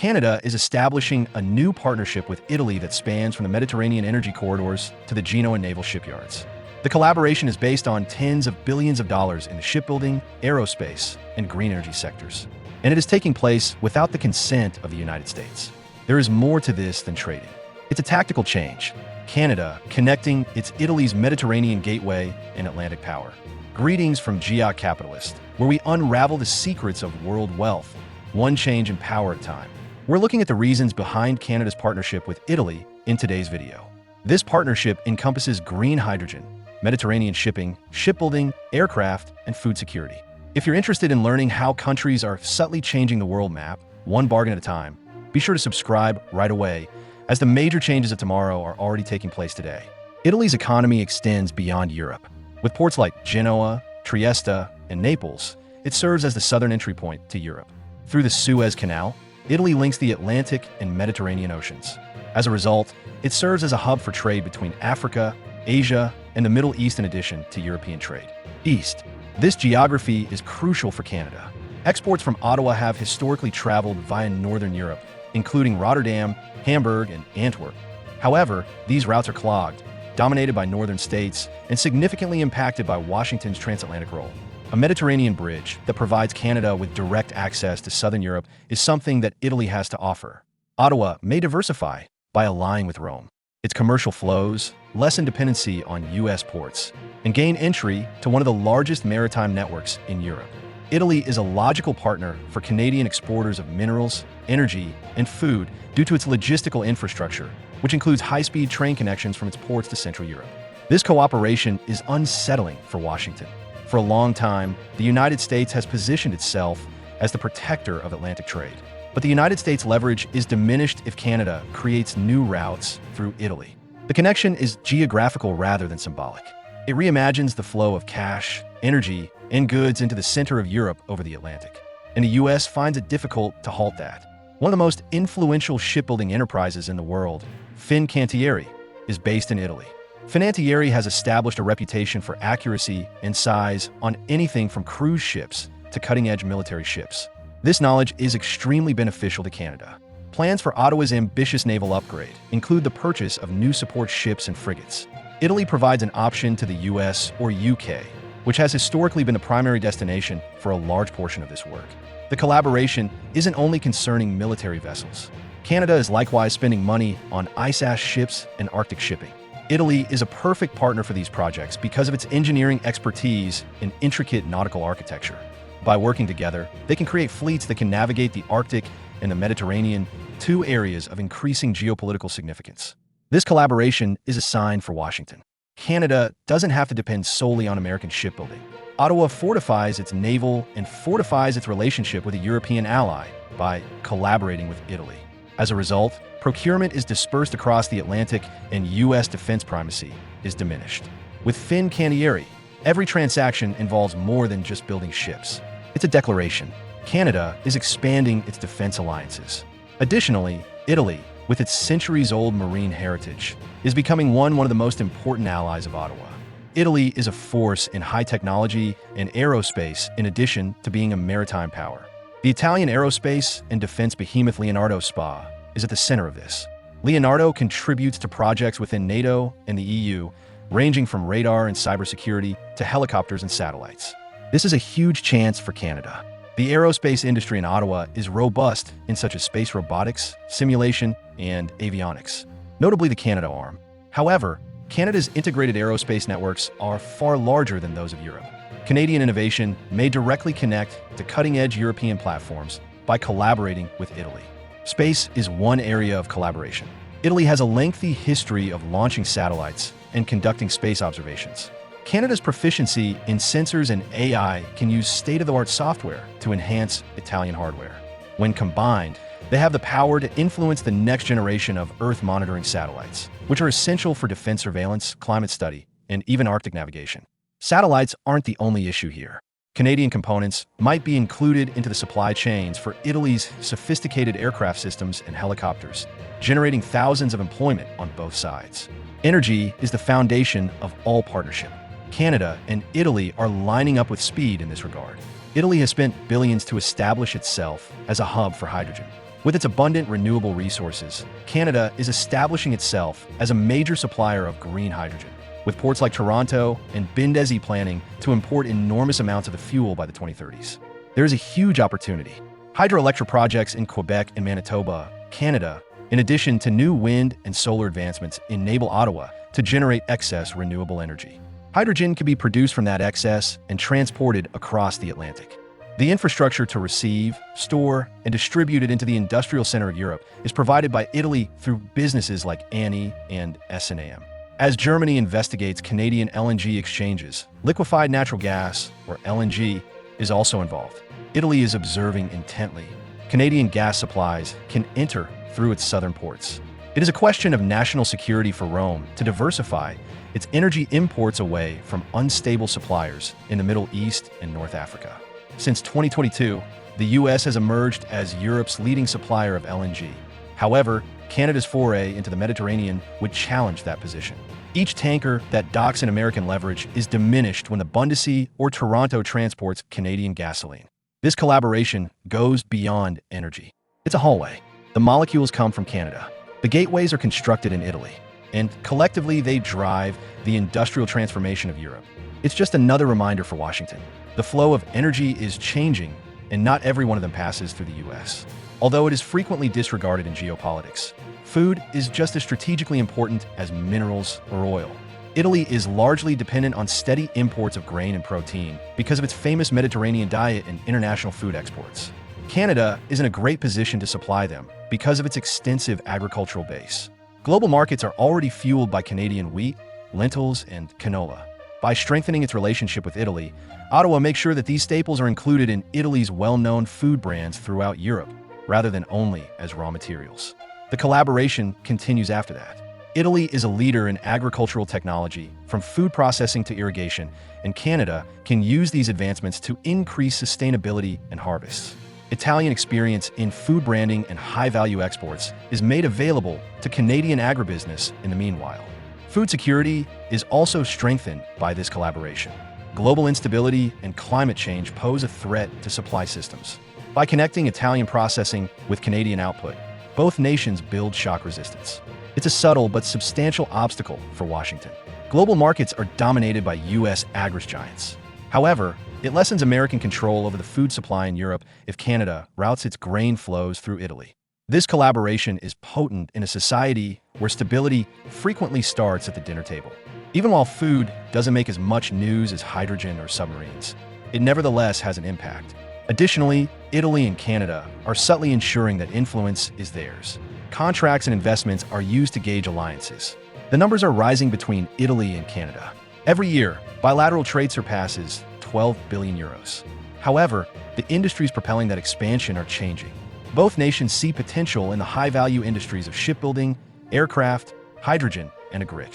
Canada is establishing a new partnership with Italy that spans from the Mediterranean energy corridors to the Genoa naval shipyards. The collaboration is based on tens of billions of dollars in the shipbuilding, aerospace, and green energy sectors. And it is taking place without the consent of the United States. There is more to this than trading. It's a tactical change. Canada connecting its Italy's Mediterranean gateway and Atlantic power. Greetings from Geocapitalist, where we unravel the secrets of world wealth, one change in power at a time. We're looking at the reasons behind Canada's partnership with Italy in today's video. This partnership encompasses green hydrogen, Mediterranean shipping, shipbuilding, aircraft, and food security. If you're interested in learning how countries are subtly changing the world map, one bargain at a time, be sure to subscribe right away, as the major changes of tomorrow are already taking place today. Italy's economy extends beyond Europe. With ports like Genoa, Trieste, and Naples, it serves as the southern entry point to Europe. Through the Suez Canal, Italy links the Atlantic and Mediterranean Oceans. As a result, it serves as a hub for trade between Africa, Asia, and the Middle East in addition to European trade. East. This geography is crucial for Canada. Exports from Ottawa have historically traveled via northern Europe, including Rotterdam, Hamburg, and Antwerp. However, these routes are clogged, dominated by northern states, and significantly impacted by Washington's transatlantic role. A Mediterranean bridge that provides Canada with direct access to southern Europe is something that Italy has to offer. Ottawa may diversify by allying with Rome. Its commercial flows lessen dependency on U.S. ports and gain entry to one of the largest maritime networks in Europe. Italy is a logical partner for Canadian exporters of minerals, energy, and food due to its logistical infrastructure, which includes high-speed train connections from its ports to Central Europe. This cooperation is unsettling for Washington. For a long time, the United States has positioned itself as the protector of Atlantic trade. But the United States' leverage is diminished if Canada creates new routes through Italy. The connection is geographical rather than symbolic. It reimagines the flow of cash, energy, and goods into the center of Europe over the Atlantic. And the U.S. finds it difficult to halt that. One of the most influential shipbuilding enterprises in the world, Fincantieri, is based in Italy. Fincantieri has established a reputation for accuracy and size on anything from cruise ships to cutting-edge military ships. This knowledge is extremely beneficial to Canada. Plans for Ottawa's ambitious naval upgrade include the purchase of new support ships and frigates. Italy provides an option to the U.S. or U.K., which has historically been the primary destination for a large portion of this work. The collaboration isn't only concerning military vessels. Canada is likewise spending money on ice-ash ships and Arctic shipping. Italy is a perfect partner for these projects because of its engineering expertise in intricate nautical architecture. By working together, they can create fleets that can navigate the Arctic and the Mediterranean, two areas of increasing geopolitical significance. This collaboration is a sign for Washington. Canada doesn't have to depend solely on American shipbuilding. Ottawa fortifies its naval and fortifies its relationship with a European ally by collaborating with Italy. As a result, procurement is dispersed across the Atlantic and U.S. defense primacy is diminished. With Fincantieri, every transaction involves more than just building ships. It's a declaration. Canada is expanding its defense alliances. Additionally, Italy, with its centuries-old marine heritage, is becoming one of the most important allies of Ottawa. Italy is a force in high technology and aerospace in addition to being a maritime power. The Italian aerospace and defense behemoth Leonardo SPA is at the center of this. Leonardo contributes to projects within NATO and the EU, ranging from radar and cybersecurity to helicopters and satellites. This is a huge chance for Canada. The aerospace industry in Ottawa is robust in such as space robotics, simulation, and avionics, notably the Canadarm. However, Canada's integrated aerospace networks are far larger than those of Europe. Canadian innovation may directly connect to cutting-edge European platforms by collaborating with Italy. Space is one area of collaboration. Italy has a lengthy history of launching satellites and conducting space observations. Canada's proficiency in sensors and AI can use state-of-the-art software to enhance Italian hardware. When combined, they have the power to influence the next generation of Earth monitoring satellites, which are essential for defense surveillance, climate study, and even Arctic navigation. Satellites aren't the only issue here. Canadian components might be included into the supply chains for Italy's sophisticated aircraft systems and helicopters, generating thousands of employment on both sides. Energy is the foundation of all partnership. Canada and Italy are lining up with speed in this regard. Italy has spent billions to establish itself as a hub for hydrogen. With its abundant renewable resources, Canada is establishing itself as a major supplier of green hydrogen, with ports like Toronto and Bindesi planning to import enormous amounts of the fuel by the 2030s. There is a huge opportunity. Hydroelectric projects in Quebec and Manitoba, Canada, in addition to new wind and solar advancements, enable Ottawa to generate excess renewable energy. Hydrogen can be produced from that excess and transported across the Atlantic. The infrastructure to receive, store, and distribute it into the industrial center of Europe is provided by Italy through businesses like ANI and S&AM. As Germany investigates Canadian LNG exchanges, liquefied natural gas, or LNG, is also involved. Italy is observing intently. Canadian gas supplies can enter through its southern ports. It is a question of national security for Rome to diversify its energy imports away from unstable suppliers in the Middle East and North Africa. Since 2022, the U.S. has emerged as Europe's leading supplier of LNG. However, Canada's foray into the Mediterranean would challenge that position. Each tanker that docks in American leverage is diminished when the Bundesee or Toronto transports Canadian gasoline. This collaboration goes beyond energy. It's a hallway. The molecules come from Canada. The gateways are constructed in Italy, and collectively they drive the industrial transformation of Europe. It's just another reminder for Washington. The flow of energy is changing, and not every one of them passes through the U.S. Although it is frequently disregarded in geopolitics, food is just as strategically important as minerals or oil. Italy is largely dependent on steady imports of grain and protein because of its famous Mediterranean diet and international food exports. Canada is in a great position to supply them because of its extensive agricultural base. Global markets are already fueled by Canadian wheat, lentils, and canola. By strengthening its relationship with Italy, Ottawa makes sure that these staples are included in Italy's well-known food brands throughout Europe, rather than only as raw materials. The collaboration continues after that. Italy is a leader in agricultural technology, from food processing to irrigation, and Canada can use these advancements to increase sustainability and harvests. Italian experience in food branding and high-value exports is made available to Canadian agribusiness in the meanwhile. Food security is also strengthened by this collaboration. Global instability and climate change pose a threat to supply systems. By connecting Italian processing with Canadian output, both nations build shock resistance. It's a subtle but substantial obstacle for Washington. Global markets are dominated by U.S. agri-giants. However, it lessens American control over the food supply in Europe if Canada routes its grain flows through Italy. This collaboration is potent in a society where stability frequently starts at the dinner table. Even while food doesn't make as much news as hydrogen or submarines, it nevertheless has an impact. Additionally, Italy and Canada are subtly ensuring that influence is theirs. Contracts and investments are used to gauge alliances. The numbers are rising between Italy and Canada. Every year, bilateral trade surpasses 12 billion euros. However, the industries propelling that expansion are changing. Both nations see potential in the high-value industries of shipbuilding, aircraft, hydrogen, and agri-.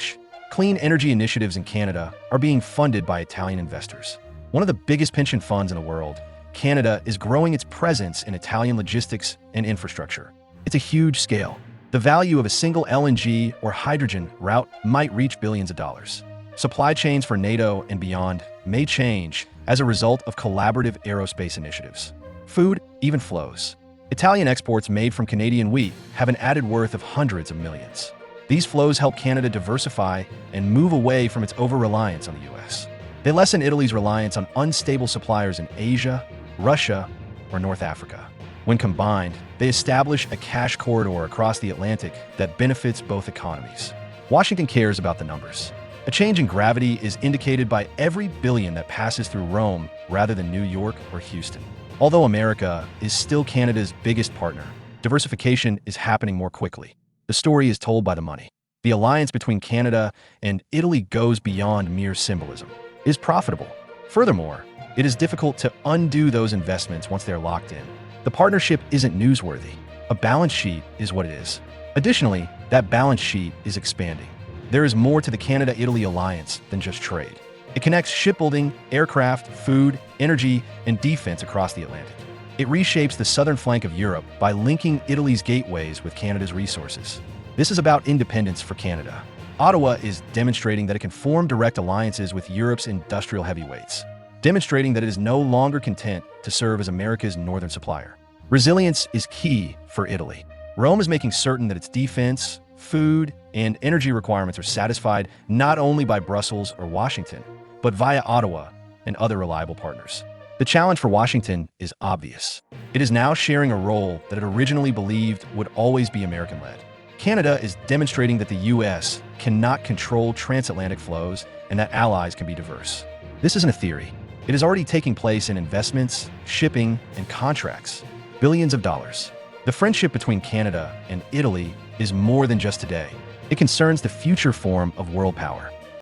Clean energy initiatives in Canada are being funded by Italian investors. One of the biggest pension funds in the world, Canada is growing its presence in Italian logistics and infrastructure. It's a huge scale. The value of a single LNG or hydrogen route might reach billions of dollars. Supply chains for NATO and beyond may change as a result of collaborative aerospace initiatives. Food even flows. Italian exports made from Canadian wheat have an added worth of hundreds of millions. These flows help Canada diversify and move away from its over-reliance on the U.S. They lessen Italy's reliance on unstable suppliers in Asia, Russia, or North Africa. When combined, they establish a cash corridor across the Atlantic that benefits both economies. Washington cares about the numbers. A change in gravity is indicated by every billion that passes through Rome rather than New York or Houston. Although America is still Canada's biggest partner, diversification is happening more quickly. The story is told by the money. The alliance between Canada and Italy goes beyond mere symbolism. It is profitable. Furthermore, it is difficult to undo those investments once they're locked in. The partnership isn't newsworthy. A balance sheet is what it is. Additionally, that balance sheet is expanding. There is more to the Canada-Italy alliance than just trade. It connects shipbuilding, aircraft, food, energy, and defense across the Atlantic. It reshapes the southern flank of Europe by linking Italy's gateways with Canada's resources. This is about independence for Canada. Ottawa is demonstrating that it can form direct alliances with Europe's industrial heavyweights, demonstrating that it is no longer content to serve as America's northern supplier. Resilience is key for Italy. Rome is making certain that its defense, food, and energy requirements are satisfied not only by Brussels or Washington, but via Ottawa and other reliable partners. The challenge for Washington is obvious. It is now sharing a role that it originally believed would always be American-led. Canada is demonstrating that the U.S. cannot control transatlantic flows and that allies can be diverse. This isn't a theory. It is already taking place in investments, shipping, and contracts. Billions of dollars. The friendship between Canada and Italy is more than just today. It concerns the future form of world power.